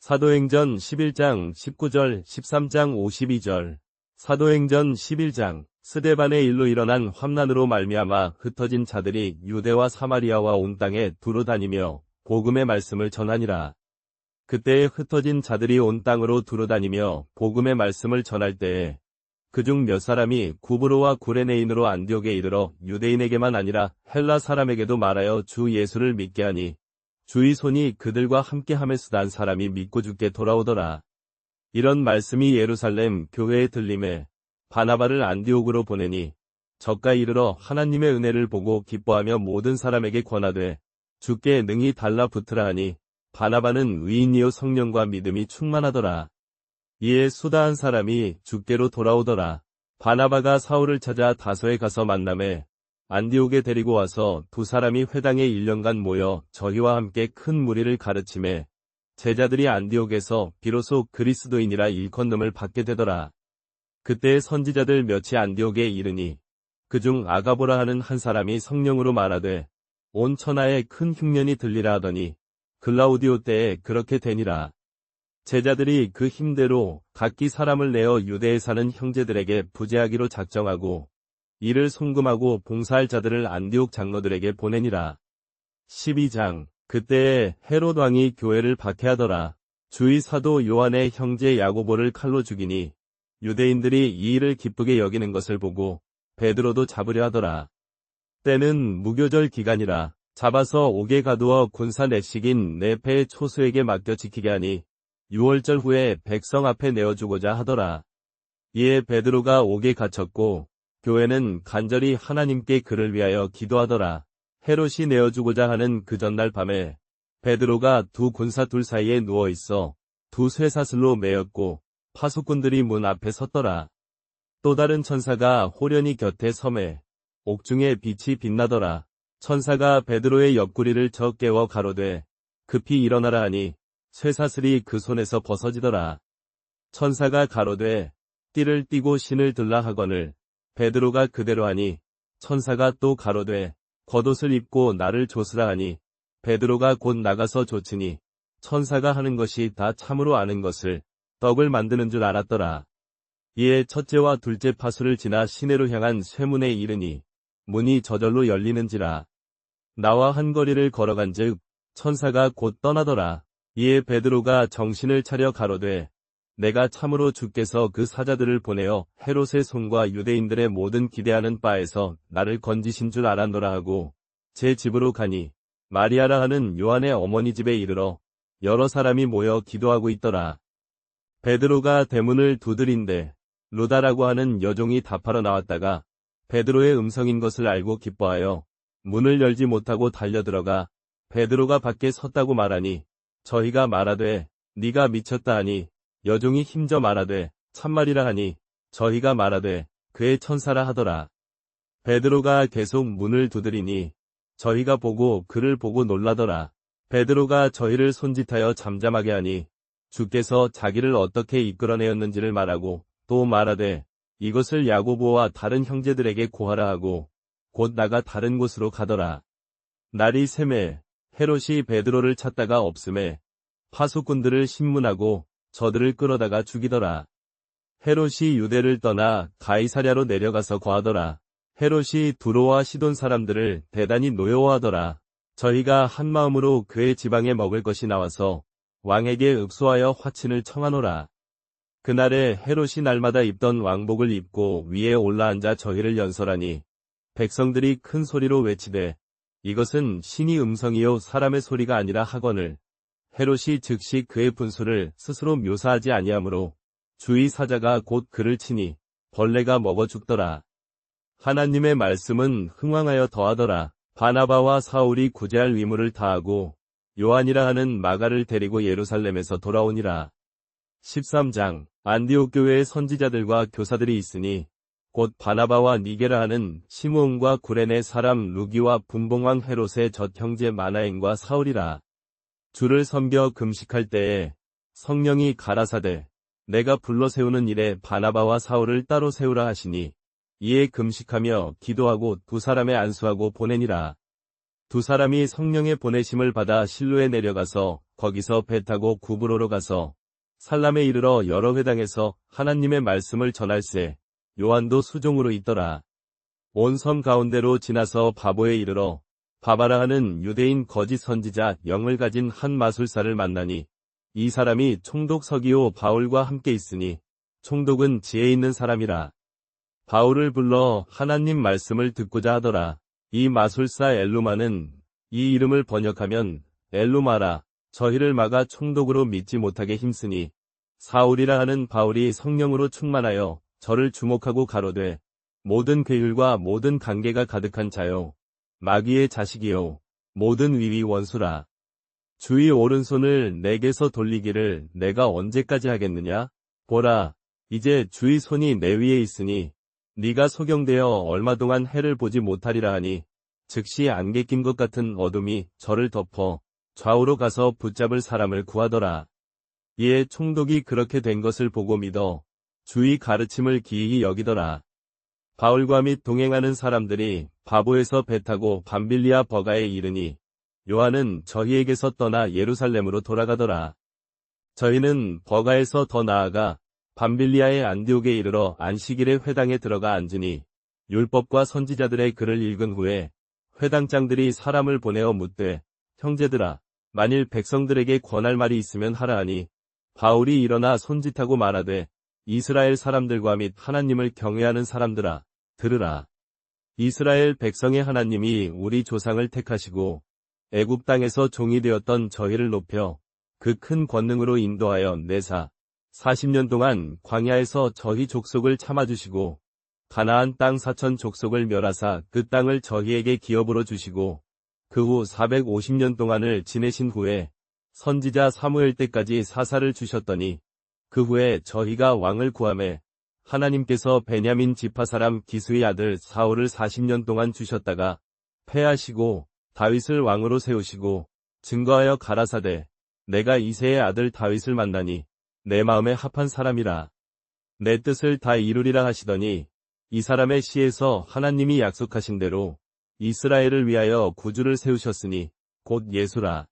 사도행전 11장 19절 13장 52절. 사도행전 11장. 스데반의 일로 일어난 환난으로 말미암아 흩어진 자들이 유대와 사마리아와 온 땅에 두루 다니며 복음의 말씀을 전하니라. 그때에 흩어진 자들이 온 땅으로 두루 다니며 복음의 말씀을 전할 때에 그중 몇 사람이 구브로와 구레네인으로 안디옥에 이르러 유대인에게만 아니라 헬라 사람에게도 말하여 주 예수를 믿게 하니 주의 손이 그들과 함께함에 쓰단 사람이 믿고 죽게 돌아오더라. 이런 말씀이 예루살렘 교회에 들림에 바나바를 안디옥으로 보내니 저가 이르러 하나님의 은혜를 보고 기뻐하며 모든 사람에게 권하되 주께 능히 달라붙으라 하니 바나바는 의인이요 성령과 믿음이 충만하더라. 이에 수다한 사람이 주께로 돌아오더라. 바나바가 사울을 찾아 다소에 가서 만남에 안디옥에 데리고 와서 두 사람이 회당에 1년간 모여 저희와 함께 큰 무리를 가르치매 제자들이 안디옥에서 비로소 그리스도인이라 일컫음을 받게 되더라. 그때 선지자들 몇이 안디옥에 이르니 그중 아가보라 하는 한 사람이 성령으로 말하되 온 천하에 큰 흉년이 들리라 하더니 글라우디오 때에 그렇게 되니라. 제자들이 그 힘대로 각기 사람을 내어 유대에 사는 형제들에게 부재하기로 작정하고 이를 송금하고 봉사할 자들을 안디옥 장로들에게 보내니라. 12장. 그때에 헤롯 왕이 교회를 박해하더라. 주의 사도 요한의 형제 야고보를 칼로 죽이니 유대인들이 이 일을 기쁘게 여기는 것을 보고 베드로도 잡으려 하더라. 때는 무교절 기간이라. 잡아서 옥에 가두어 군사 내식인 네페의 초수에게 맡겨 지키게 하니 6월절 후에 백성 앞에 내어주고자 하더라. 이에 베드로가 옥에 갇혔고 교회는 간절히 하나님께 그를 위하여 기도하더라. 헤롯이 내어주고자 하는 그 전날 밤에 베드로가 두 군사 둘 사이에 누워있어 두 쇠사슬로 매였고 파수꾼들이 문 앞에 섰더라. 또 다른 천사가 호련히 곁에 서매 옥중에 빛이 빛나더라. 천사가 베드로의 옆구리를 쳐 깨워 가로되 급히 일어나라 하니 쇠사슬이 그 손에서 벗어지더라. 천사가 가로되 띠를 띠고 신을 들라 하거늘 베드로가 그대로 하니 천사가 또 가로되 겉옷을 입고 나를 조으라 하니 베드로가 곧 나가서 조치니 천사가 하는 것이 다 참으로 아는 것을 떡을 만드는 줄 알았더라. 이에 첫째와 둘째 파수를 지나 시내로 향한 쇠문에 이르니 문이 저절로 열리는지라. 나와 한 거리를 걸어간즉 천사가 곧 떠나더라. 이에 베드로가 정신을 차려 가로되 내가 참으로 주께서 그 사자들을 보내어 헤롯의 손과 유대인들의 모든 기대하는 바에서 나를 건지신 줄 알았노라 하고 제 집으로 가니 마리아라 하는 요한의 어머니 집에 이르러 여러 사람이 모여 기도하고 있더라. 베드로가 대문을 두드린데 루다라고 하는 여종이 답하러 나왔다가 베드로의 음성인 것을 알고 기뻐하여 문을 열지 못하고 달려들어가 베드로가 밖에 섰다고 말하니 저희가 말하되 네가 미쳤다 하니 여종이 힘져 말하되 참말이라 하니 저희가 말하되 그의 천사라 하더라. 베드로가 계속 문을 두드리니 저희가 보고 그를 보고 놀라더라. 베드로가 저희를 손짓하여 잠잠하게 하니 주께서 자기를 어떻게 이끌어내었는지를 말하고 또 말하되 이것을 야고보와 다른 형제들에게 고하라 하고 곧 나가 다른 곳으로 가더라. 날이 새매 헤롯이 베드로를 찾다가 없음에 파수꾼들을 신문하고 저들을 끌어다가 죽이더라. 헤롯이 유대를 떠나 가이사랴로 내려가서 거하더라. 헤롯이 두로와 시돈 사람들을 대단히 노여워하더라. 저희가 한마음으로 그의 지방에 먹을 것이 나와서 왕에게 읍소하여 화친을 청하노라. 그날에 헤롯이 날마다 입던 왕복을 입고 위에 올라앉아 저희를 연설하니 백성들이 큰 소리로 외치되 이것은 신의 음성이요 사람의 소리가 아니라 하거늘 헤롯이 즉시 그의 분수를 스스로 묘사하지 아니하므로 주의 사자가 곧 그를 치니 벌레가 먹어 죽더라. 하나님의 말씀은 흥왕하여 더하더라. 바나바와 사울이 구제할 위무를 다하고 요한이라 하는 마가를 데리고 예루살렘에서 돌아오니라. 13장. 안디옥 교회의 선지자들과 교사들이 있으니 곧 바나바와 니게라 하는 시므온과 구레네 사람 루기와 분봉왕 헤롯의 젖 형제 마나엔과 사울이라. 주를 섬겨 금식할 때에 성령이 가라사대 내가 불러 세우는 일에 바나바와 사울을 따로 세우라 하시니 이에 금식하며 기도하고 두 사람의 안수하고 보내니라. 두 사람이 성령의 보내심을 받아 실로에 내려가서 거기서 배 타고 구브로로 가서 살람에 이르러 여러 회당에서 하나님의 말씀을 전할세. 요한도 수종으로 있더라. 온 섬 가운데로 지나서 바보에 이르러 바바라 하는 유대인 거짓 선지자 영을 가진 한 마술사를 만나니 이 사람이 총독 서기오 바울과 함께 있으니 총독은 지혜 있는 사람이라. 바울을 불러 하나님 말씀을 듣고자 하더라. 이 마술사 엘루마는 이 이름을 번역하면 엘루마라 저희를 막아 총독으로 믿지 못하게 힘쓰니 사울이라 하는 바울이 성령으로 충만하여 저를 주목하고 가로되 모든 괴율과 모든 관계가 가득한 자요 마귀의 자식이요 모든 위위 원수라. 주의 오른손을 내게서 돌리기를 내가 언제까지 하겠느냐? 보라 이제 주의 손이 내 위에 있으니 네가 소경되어 얼마 동안 해를 보지 못하리라 하니 즉시 안개 낀 것 같은 어둠이 저를 덮어 좌우로 가서 붙잡을 사람을 구하더라. 이에 총독이 그렇게 된 것을 보고 믿어 주의 가르침을 기이히 여기더라. 바울과 및 동행하는 사람들이 바보에서 배 타고 밤빌리아 버가에 이르니 요한은 저희에게서 떠나 예루살렘으로 돌아가더라. 저희는 버가에서 더 나아가 밤빌리아의 안디옥에 이르러 안식일에 회당에 들어가 앉으니 율법과 선지자들의 글을 읽은 후에 회당장들이 사람을 보내어 묻되 형제들아 만일 백성들에게 권할 말이 있으면 하라 하니 바울이 일어나 손짓하고 말하되 이스라엘 사람들과 및 하나님을 경외하는 사람들아 들으라. 이스라엘 백성의 하나님이 우리 조상을 택하시고 애굽 땅에서 종이 되었던 저희를 높여 그 큰 권능으로 인도하여 내사 40년 동안 광야에서 저희 족속을 참아주시고 가나안 땅 4천 족속을 멸하사 그 땅을 저희에게 기업으로 주시고 그 후 450년 동안을 지내신 후에 선지자 사무엘 때까지 사사를 주셨더니 그 후에 저희가 왕을 구하매 하나님께서 베냐민 지파 사람 기스의 아들 사울을 40년 동안 주셨다가 패하시고 다윗을 왕으로 세우시고 증거하여 가라사대 내가 이새의 아들 다윗을 만나니 내 마음에 합한 사람이라. 내 뜻을 다 이루리라 하시더니 이 사람의 시에서 하나님이 약속하신 대로 이스라엘을 위하여 구주를 세우셨으니 곧 예수라.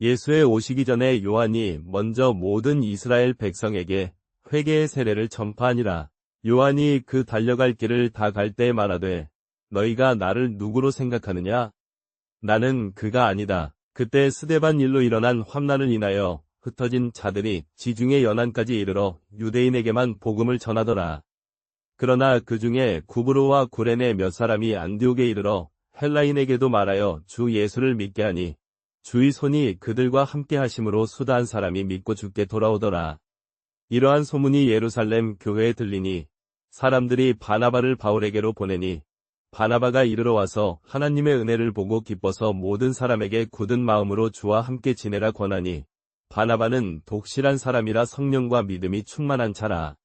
예수의 오시기 전에 요한이 먼저 모든 이스라엘 백성에게 회개의 세례를 전파하니라. 요한이 그 달려갈 길을 다 갈 때에 말하되 너희가 나를 누구로 생각하느냐? 나는 그가 아니다. 그때 스데반 일로 일어난 환난을 인하여 흩어진 자들이 지중해 연안까지 이르러 유대인에게만 복음을 전하더라. 그러나 그 중에 구브로와 구레네 몇 사람이 안디옥에 이르러 헬라인에게도 말하여 주 예수를 믿게 하니 주의 손이 그들과 함께 하심으로 수다한 사람이 믿고 죽게 돌아오더라. 이러한 소문이 예루살렘 교회에 들리니 사람들이 바나바를 바울에게로 보내니 바나바가 이르러 와서 하나님의 은혜를 보고 기뻐서 모든 사람에게 굳은 마음으로 주와 함께 지내라 권하니 바나바는 독실한 사람이라 성령과 믿음이 충만한 자라.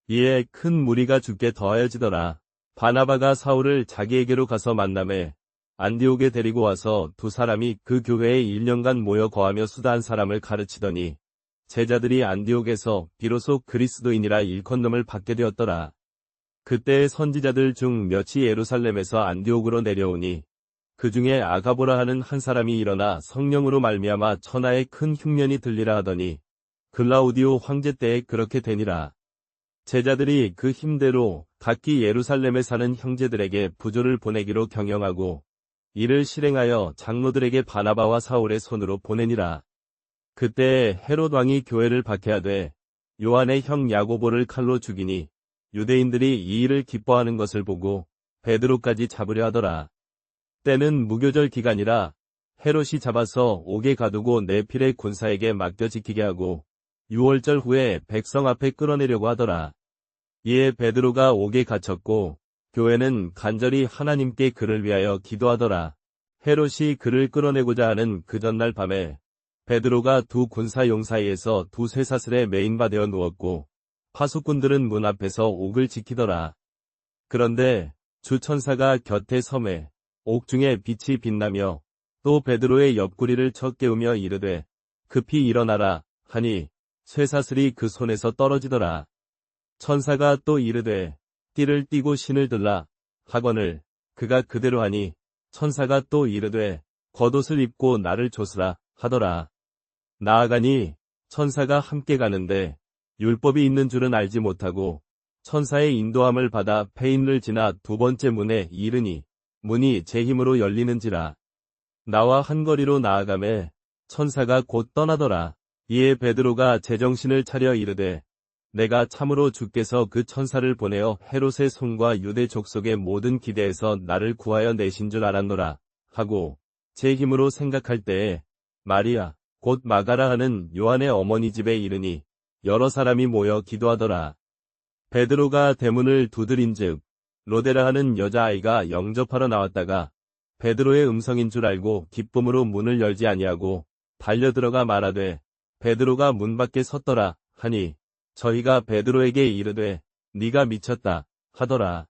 이에 큰 무리가 죽게 더하여지더라. 바나바가 사울을 자기에게로 가서 만남에 안디옥에 데리고 와서 두 사람이 그 교회에 1년간 모여 거하며 수다한 사람을 가르치더니 제자들이 안디옥에서 비로소 그리스도인이라 일컫음을 받게 되었더라. 그때의 선지자들 중 몇이 예루살렘에서 안디옥으로 내려오니 그 중에 아가보라 하는 한 사람이 일어나 성령으로 말미암아 천하에 큰 흉년이 들리라 하더니 글라우디오 황제 때에 그렇게 되니라. 제자들이 그 힘대로 각기 예루살렘에 사는 형제들에게 부조를 보내기로 경영하고 이를 실행하여 장로들에게 바나바와 사울의 손으로 보내니라. 그때 헤롯 왕이 교회를 박해하되 요한의 형 야고보를 칼로 죽이니 유대인들이 이 일을 기뻐하는 것을 보고 베드로까지 잡으려 하더라. 때는 무교절 기간이라 헤롯이 잡아서 옥에 가두고 네필의 군사에게 맡겨 지키게 하고 6월절 후에 백성 앞에 끌어내려고 하더라. 이에 베드로가 옥에 갇혔고 교회는 간절히 하나님께 그를 위하여 기도하더라. 헤롯이 그를 끌어내고자 하는 그 전날 밤에 베드로가 두 군사용 사이에서 두 쇠사슬에 매인받아 누웠고 파수꾼들은 문 앞에서 옥을 지키더라. 그런데 주 천사가 곁에 섬에 옥 중에 빛이 빛나며 또 베드로의 옆구리를 쳐 깨우며 이르되 급히 일어나라 하니 쇠사슬이 그 손에서 떨어지더라. 천사가 또 이르되 띠를 띠고 신을 들라 하거늘 그가 그대로 하니 천사가 또 이르되 겉옷을 입고 나를 조으라 하더라. 나아가니 천사가 함께 가는데 율법이 있는 줄은 알지 못하고 천사의 인도함을 받아 페인을 지나 두 번째 문에 이르니 문이 제 힘으로 열리는지라. 나와 한 거리로 나아가매 천사가 곧 떠나더라. 이에 베드로가 제정신을 차려 이르되 내가 참으로 주께서 그 천사를 보내어 헤롯의 손과 유대 족속의 모든 기대에서 나를 구하여 내신 줄 알았노라 하고 제 힘으로 생각할 때에 마리아 곧 마가라 하는 요한의 어머니 집에 이르니 여러 사람이 모여 기도하더라. 베드로가 대문을 두드린즉 로데라 하는 여자아이가 영접하러 나왔다가 베드로의 음성인 줄 알고 기쁨으로 문을 열지 아니하고 달려들어가 말하되 베드로가 문 밖에 섰더라 하니 저희가 베드로에게 이르되 네가 미쳤다 하더라.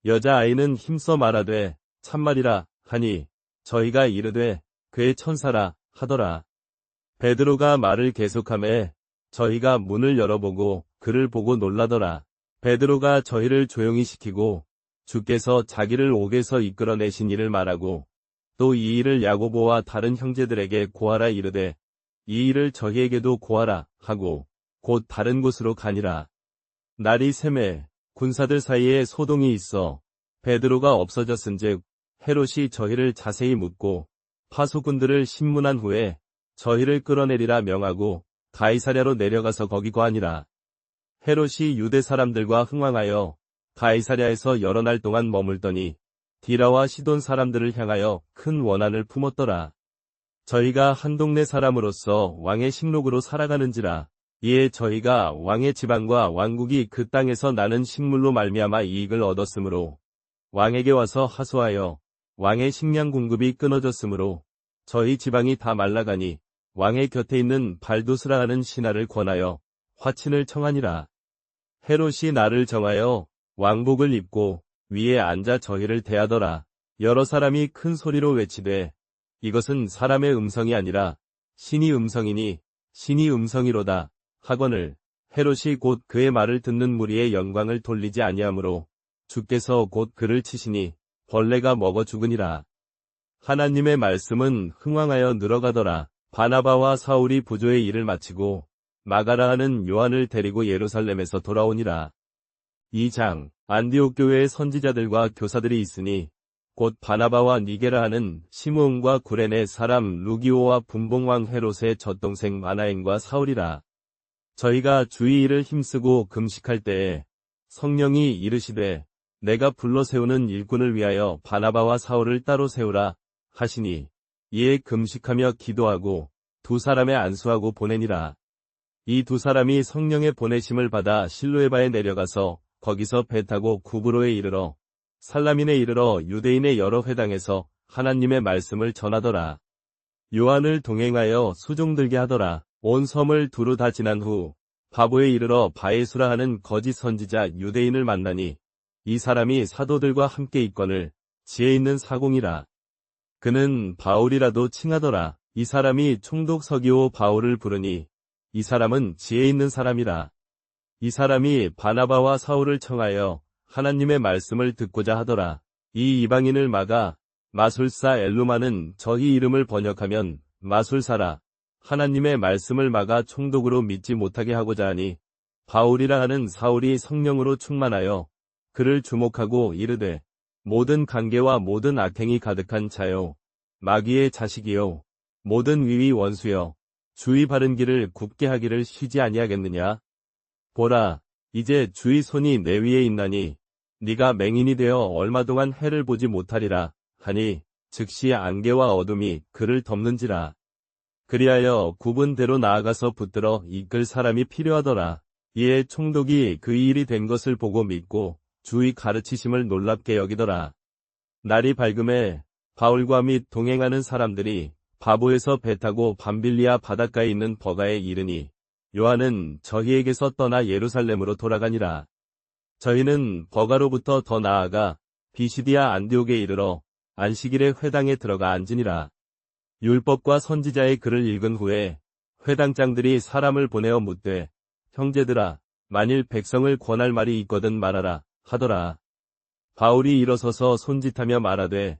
여자아이는 힘써 말하되 참말이라 하니 저희가 이르되 그의 천사라 하더라. 베드로가 말을 계속하매 저희가 문을 열어보고 그를 보고 놀라더라. 베드로가 저희를 조용히 시키고 주께서 자기를 옥에서 이끌어내신 일을 말하고 또 이 일을 야고보와 다른 형제들에게 고하라 이르되 이 일을 저희에게도 고하라 하고 곧 다른 곳으로 가니라. 날이 새매 군사들 사이에 소동이 있어 베드로가 없어졌은즉 헤롯이 저희를 자세히 묻고 파수꾼들을 신문한 후에 저희를 끌어내리라 명하고 가이사랴로 내려가서 거기 거하니라. 헤롯이 유대 사람들과 흥왕하여 가이사랴에서 여러 날 동안 머물더니 디라와 시돈 사람들을 향하여 큰 원한을 품었더라. 저희가 한 동네 사람으로서 왕의 식록으로 살아가는지라. 이에 저희가 왕의 지방과 왕국이 그 땅에서 나는 식물로 말미암아 이익을 얻었으므로 왕에게 와서 하소하여 왕의 식량 공급이 끊어졌으므로 저희 지방이 다 말라가니 왕의 곁에 있는 발두스라 하는 신하를 권하여 화친을 청하니라. 헤롯이 나를 정하여 왕복을 입고 위에 앉아 저희를 대하더라. 여러 사람이 큰 소리로 외치되 이것은 사람의 음성이 아니라 신이 음성이니 신이 음성이로다 하거늘 헤롯이 곧 그의 말을 듣는 무리의 영광을 돌리지 아니하므로 주께서 곧 그를 치시니 벌레가 먹어 죽으니라. 하나님의 말씀은 흥왕하여 늘어가더라. 바나바와 사울이 부조의 일을 마치고 마가라 하는 요한을 데리고 예루살렘에서 돌아오니라. 2장 안디옥 교회의 선지자들과 교사들이 있으니 곧 바나바와 니게라 하는 시므온과 구레네 사람 루기오와 분봉왕 헤롯의 젖동생 마나엔과 사울이라. 저희가 주의 일을 힘쓰고 금식할 때에 성령이 이르시되 내가 불러 세우는 일꾼을 위하여 바나바와 사울을 따로 세우라 하시니 이에 금식하며 기도하고 두 사람에 안수하고 보내니라. 이 두 사람이 성령의 보내심을 받아 실로에바에 내려가서 거기서 배 타고 구브로에 이르러 살라민에 이르러 유대인의 여러 회당에서 하나님의 말씀을 전하더라. 요한을 동행하여 수종들게 하더라. 온 섬을 두루 다 지난 후 바보에 이르러 바에수라 하는 거짓 선지자 유대인을 만나니 이 사람이 사도들과 함께 있거늘 지혜 있는 사공이라. 그는 바울이라도 칭하더라. 이 사람이 총독 서기오 바울을 부르니 이 사람은 지혜 있는 사람이라. 이 사람이 바나바와 사울을 청하여 하나님의 말씀을 듣고자 하더라. 이 이방인을 막아 마술사 엘루마는 저희 이름을 번역하면 마술사라. 하나님의 말씀을 막아 총독으로 믿지 못하게 하고자 하니 바울이라 하는 사울이 성령으로 충만하여 그를 주목하고 이르되 모든 관계와 모든 악행이 가득한 자요 마귀의 자식이요 모든 위위 원수여 주의 바른 길을 굽게 하기를 쉬지 아니하겠느냐. 보라 이제 주의 손이 내 위에 있나니 네가 맹인이 되어 얼마 동안 해를 보지 못하리라 하니 즉시 안개와 어둠이 그를 덮는지라. 그리하여 구분대로 나아가서 붙들어 이끌 사람이 필요하더라. 이에 총독이 그 일이 된 것을 보고 믿고 주의 가르치심을 놀랍게 여기더라. 날이 밝음에 바울과 및 동행하는 사람들이 바보에서 배 타고 밤빌리아 바닷가에 있는 버가에 이르니 요한은 저희에게서 떠나 예루살렘으로 돌아가니라. 저희는 버가로부터 더 나아가 비시디아 안디옥에 이르러 안식일에 회당에 들어가 앉으니라. 율법과 선지자의 글을 읽은 후에 회당장들이 사람을 보내어 묻되 형제들아 만일 백성을 권할 말이 있거든 말하라 하더라. 바울이 일어서서 손짓하며 말하되